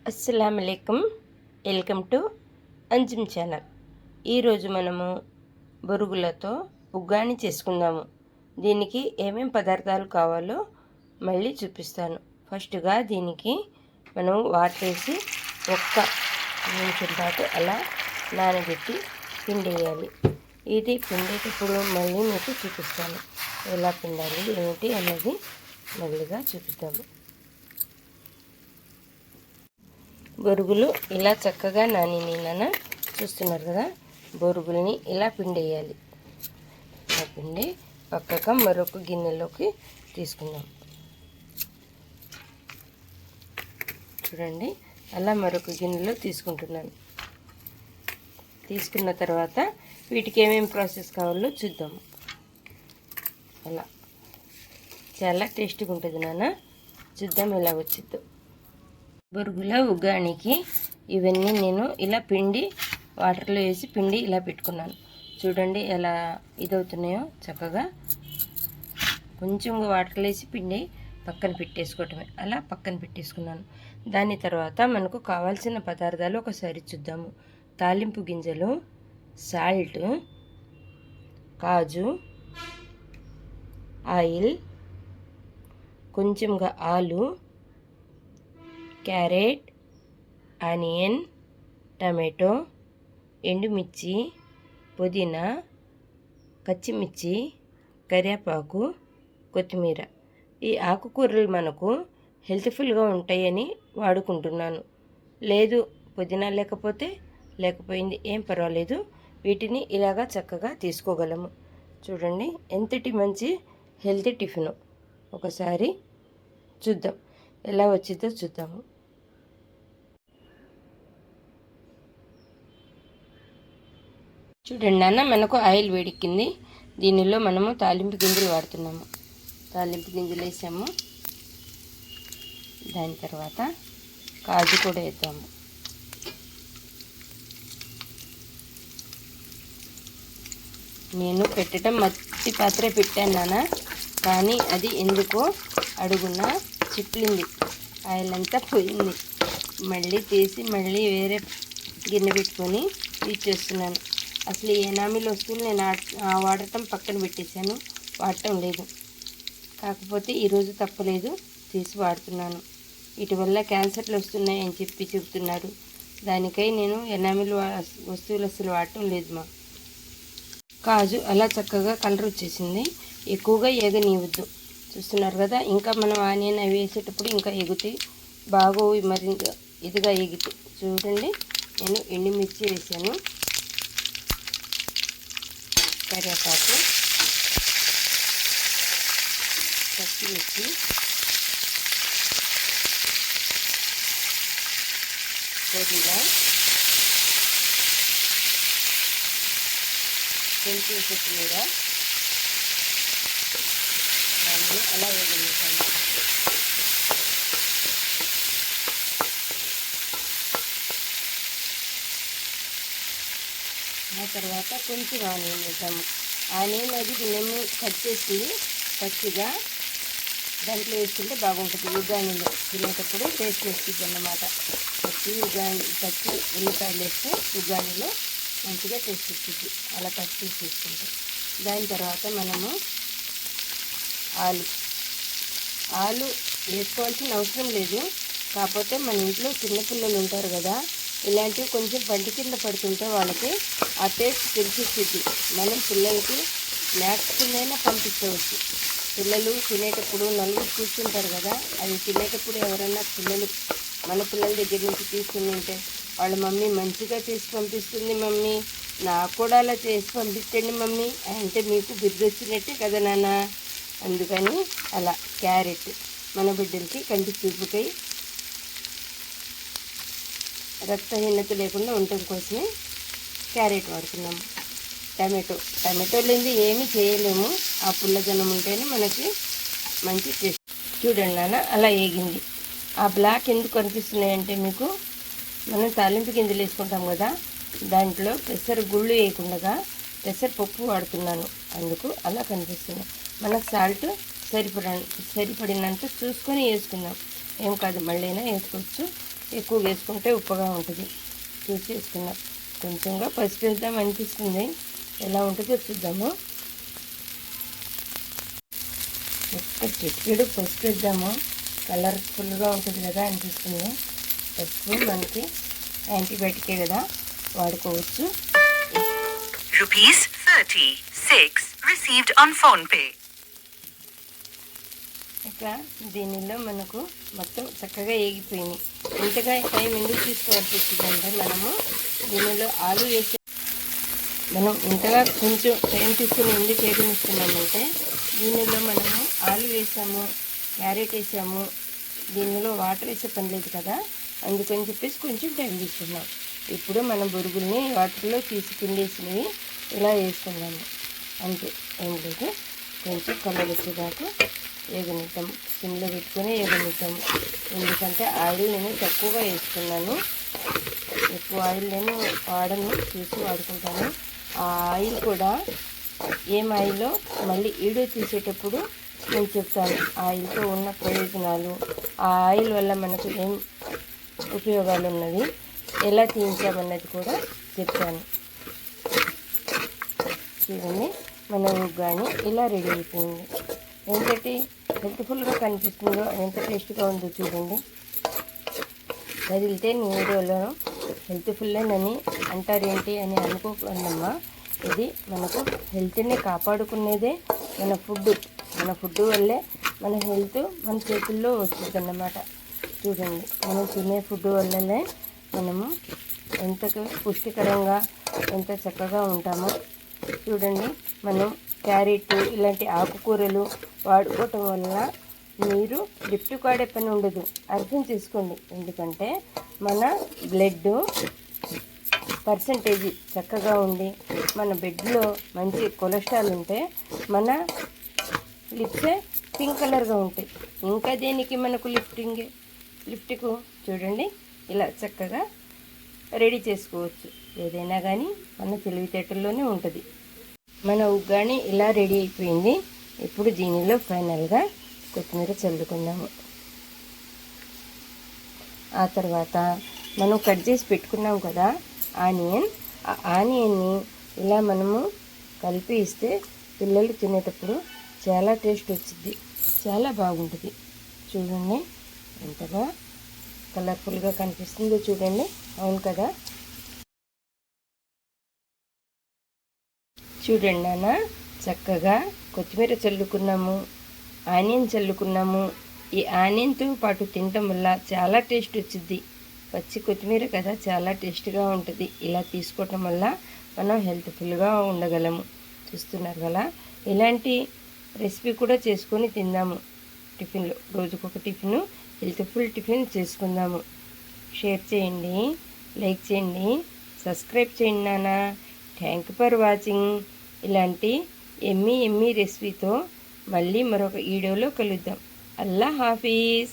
అస్సలం అలైకుం, welcome to Anjum channel. ఈరోజు మనము బొరుగులతో ఉగ్గాని చేసుకుందాము. దీనికి ఏమేం పదార్థాలు కావాలో మళ్ళీ చూపిస్తాను. ఫస్ట్గా దీనికి మనం వాటర్ వేసి ఒక్క నిమిషం పాటు అలా నానబెట్టి పిండేయాలి. ఇది పిండేటప్పుడు మళ్ళీ మీకు చూపిస్తాను, ఎలా పిండాలి ఏమిటి అన్నది మళ్ళీగా చూపిద్దాము. బొరుగులు ఇలా చక్కగా నానినాన చూస్తున్నారు కదా, బొరుగుల్ని ఇలా పిండేయాలి. ఇలా పిండి పక్కగా మరొక గిన్నెలోకి తీసుకుందాం. చూడండి, అలా మరొక గిన్నెలో తీసుకుంటున్నాను. తీసుకున్న తర్వాత వీటికి ఏమేమి ప్రాసెస్ కావాలో చూద్దాము. అలా చాలా టేస్టీగా ఉంటుంది నాన్న, చూద్దాం ఎలా వచ్చిద్దో. బొరుగుల ఉగ్గానికి ఇవన్నీ నేను ఇలా పిండి వాటర్లో వేసి పిండి ఇలా పెట్టుకున్నాను. చూడండి ఎలా ఇదవుతున్నాయో. చక్కగా కొంచెం వాటర్లో వేసి పిండి పక్కన పెట్టేసుకోవటమే. అలా పక్కన పెట్టేసుకున్నాను. దాని తర్వాత మనకు కావాల్సిన పదార్థాలు ఒకసారి చూద్దాము. తాలింపు గింజలు, సాల్ట్, కాజు, ఆయిల్, కొంచెంగా ఆలు, క్యారెట్, ఆనియన్, టమాటో, ఎండుమిర్చి, పుదీనా, పచ్చిమిర్చి, కరివేపాకు, కొత్తిమీర. ఈ ఆకుకూరలు మనకు హెల్త్ఫుల్గా ఉంటాయని వాడుకుంటున్నాను. లేదు పుదీనా లేకపోయింది, ఏం పర్వాలేదు. వీటిని ఇలాగా చక్కగా తీసుకోగలము. చూడండి ఎంతటి మంచి హెల్తీ టిఫిన్. ఒకసారి చూద్దాం ఎలా వచ్చిందో చూద్దాము. చూడండి నాన్న, మనకు ఆయిల్ వేడెక్కింది. దీనిలో మనము తాలింపు గింజలు వాడుతున్నాము. తాలింపు గింజలు వేసాము. దాని తర్వాత కాజు కూడా వేద్దాము. నేను పెట్టడం మట్టి పాత్ర పెట్టాను నాన్న, కానీ అది ఎందుకో అడుగున చిట్లింది, ఆయిల్ అంతా పోయింది. మళ్ళీ తీసి మళ్ళీ వేరే గిన్నె పెట్టుకొని తీసేస్తున్నాను. అసలు ఈ ఎనామిల్ వస్తువులు నేను వాడటం పక్కన పెట్టేశాను, వాడటం లేదు. కాకపోతే ఈరోజు తప్పలేదు, తీసి వాడుతున్నాను. వీటి వల్ల క్యాన్సర్లు వస్తున్నాయి అని చెప్తున్నారు. దానికై నేను ఎనామిల్ వస్తువులు అసలు వాడటం లేదు. మా కాజు అలా చక్కగా కలర్ వచ్చేసింది. ఎక్కువగా ఏగనివ్వద్దు. చూస్తున్నారు కదా, ఇంకా మనం ఆనియన్ అవి వేసేటప్పుడు ఇంకా ఎగుతాయి, బాగా మరి ఇదిగా ఎగుతాయి. చూడండి, నేను ఎండుమిర్చి వేసాను, కరివేపాకు, పచ్చిమిర్చి, పుదీనా, కొంచెం కొత్తిమీర అలా వేగనివ్వండి. ఆ తర్వాత కొంచెం ఆనియన్ వేద్దాము. ఆనియన్ అది మేము కట్ చేసి పచ్చిగా దాంట్లో వేసుకుంటే బాగుంటుంది. ఉగ్గానిలో తినేటప్పుడు టేస్ట్ వస్తుంది అన్నమాట. పచ్చి ఉల్లిపాయలు వేస్తే ఉగ్గానిలో మంచిగా టేస్ట్ వస్తుంది. అలా కట్ చేసి వేసుకుంటాం. దాని తర్వాత మనము ఆలు వేసుకోవాల్సిన అవసరం లేదు. కాకపోతే మన ఇంట్లో చిన్నపిల్లలు ఉంటారు కదా, ఇలాంటివి కొంచెం పంటి కింద పడుతుంటే వాళ్ళకి ఆ టేస్ట్ తెలిసిస్తుంది. మనం పిల్లలకి స్నాక్స్ కిందైనా పంపించవచ్చు. పిల్లలు తినేటప్పుడు నలుగురు కూర్చుంటారు కదా, అవి తినేటప్పుడు ఎవరైనా మన పిల్లల దగ్గర నుంచి తీసుకుని ఉంటే వాళ్ళ మమ్మీ మంచిగా చేసి పంపిస్తుంది, మమ్మీ నాకు కూడా అలా చేసి పంపించండి మమ్మీ అంటే మీకు బిర్రు వచ్చినట్టే కదా నాన్న. అందుకని అలా క్యారెట్ మన బిడ్డలకి కంటి చూపుకై రక్తహీనత లేకుండా ఉండటం కోసమే క్యారెట్ వాడుతున్నాము. టమాటో లేనిది ఏమీ చేయలేము. ఆ పుల్లదనం ఉంటేనే మనకి మంచి టేస్ట్. చూడండి నాన్న, అలా వేగింది. ఆ బ్లాక్ ఎందుకు కనిపిస్తున్నాయంటే మీకు మనం తాలింపు గింజలు వేసుకుంటాం కదా, దాంట్లో పెసర గుళ్ళు వేయకుండా పెసరపప్పు వాడుతున్నాను, అందుకు అలా కనిపిస్తుంది. మనకు సాల్ట్ సరిపడినంత చూసుకొని వేసుకుందాం. ఏం కాదు, మళ్ళీ అయినా వేసుకోవచ్చు. ఎక్కువ వేసుకుంటే ఉప్పగా ఉంటుంది. చూసి వేసుకున్నాం. కొంచెంగా పసుపు వేద్దాం అనిపిస్తుంది, ఎలా ఉంటుందో చూద్దాము. ఒక్క చిటికెడు పసుపు వేద్దాము, కలర్ఫుల్గా ఉంటుంది కదా అనిపిస్తుంది. పసుపు మనకి యాంటీబయాటికే కదా, వాడుకోవచ్చు. ₹36 received on PhonePe. ఇక దీనిలో మనకు మొత్తం చక్కగా ఏగిపోయినాయి. ఇంతగా టైం ఎందుకు తీసుకోవాల్సి వచ్చిందంటే, మనము దీనిలో ఆలు వేసి మనం ఇంతగా కొంచెం టైం తీసుకుని ఎందుకు ఏగనిస్తున్నామంటే, దీనిలో మనము ఆలు వేసాము, క్యారెట్ వేసాము, దీనిలో వాటర్ వేసే పని లేదు కదా, అందుకని చెప్పేసి కొంచెం టైం తీసుకున్నాం. ఇప్పుడు మనం బొరుగుల్ని వాటర్లో తీసి పిండేసినవి ఇలా వేసుకున్నాము. అంతే, ఏం లేదు. కొంచెం కలర్ వచ్చేదాకా ఏగనిద్దాం, సిమ్లో పెట్టుకొని ఏగనిద్దాము. ఎందుకంటే ఆయిల్ నేను తక్కువగా వేసుకున్నాను, ఎక్కువ ఆయిల్ నేను వాడను, చూసి వాడుకుంటాను. ఆ ఆయిల్ కూడా ఏం ఆయిల్లో మళ్ళీ వీడియో తీసేటప్పుడు నేను చెప్తాను, ఆయిల్తో ఉన్న ప్రయోజనాలు, ఆ ఆయిల్ వల్ల మనకు ఏం ఉపయోగాలు ఉన్నవి, ఎలా తీయించామన్నది కూడా చెప్తాను. చూడండి, మన ఉగ్గాని ఇలా రెడీ అయిపోయింది. ఎంతటి హెల్త్ఫుల్గా కనిపిస్తుందో, ఎంత టేస్ట్గా ఉందో చూడండి. కదిలితే నీ వీడియోలో హెల్త్ఫుల్లేనని అంటారేంటి అని అనుకోకండమ్మా. ఇది మనకు హెల్త్ని కాపాడుకునేదే మన ఫుడ్ వల్లే మన హెల్త్ మన చేతుల్లో వచ్చిందన్నమాట. చూడండి, మనం తినే ఫుడ్ వల్లనే మనము ఎంత పుష్టికరంగా ఎంత చక్కగా ఉంటామో. చూడండి, మనం క్యారెట్ ఇలాంటి ఆకుకూరలు వాడుకోవటం వల్ల మీరు లిఫ్ట్ కాడే పని ఉండదు, అర్థం చేసుకోండి. ఎందుకంటే మన బ్లడ్ పర్సంటేజ్ చక్కగా ఉండి, మన బ్లడ్లో మంచి కొలెస్ట్రాల్ ఉంటే మన లిప్సే పింక్ కలర్గా ఉంటాయి. ఇంకా దేనికి మనకు లిఫ్ట్కు చూడండి, ఇలా చక్కగా రెడీ చేసుకోవచ్చు. ఏదైనా కానీ మన తెలివితేటల్లోనే ఉంటుంది. మన ఉగ్గాని ఇలా రెడీ అయిపోయింది. ఇప్పుడు దీనిలో ఫైనల్గా కొత్తిమీర చల్లుకుందాము. ఆ తర్వాత మనం కట్ చేసి పెట్టుకున్నాం కదా ఆనియన్, ఆ ఆనియన్ని ఇలా మనము కలిపి ఇస్తే పిల్లలు తినేటప్పుడు చాలా టేస్ట్ వచ్చింది, చాలా బాగుంటుంది. చూడండి, ఎంతగా కలర్ఫుల్గా కనిపిస్తుందో చూడండి. అవును కదా, చూడండి నాన్న, చక్కగా కొత్తిమీర చల్లుకున్నాము, ఆనియన్ చల్లుకున్నాము. ఈ ఆనియన్తో పాటు తినటం వల్ల చాలా టేస్ట్ వచ్చింది. పచ్చి కొత్తిమీర కదా, చాలా టేస్ట్గా ఉంటుంది. ఇలా తీసుకోవటం వల్ల మనం హెల్త్ఫుల్గా ఉండగలము. చూస్తున్నారు కదా, ఇలాంటి రెసిపీ కూడా చేసుకొని తిందాము. టిఫిన్లో రోజుకొక టిఫిన్, హెల్త్ఫుల్ టిఫిన్ చేసుకుందాము. షేర్ చేయండి, లైక్ చేయండి, సబ్స్క్రైబ్ చేయండి నాన్న. Thank you for watching. ఇలాంటి ఎమ్మీ రెసిపీతో మళ్ళీ మరొక వీడియోలో కలుద్దాం. అల్లా హాఫీజ్.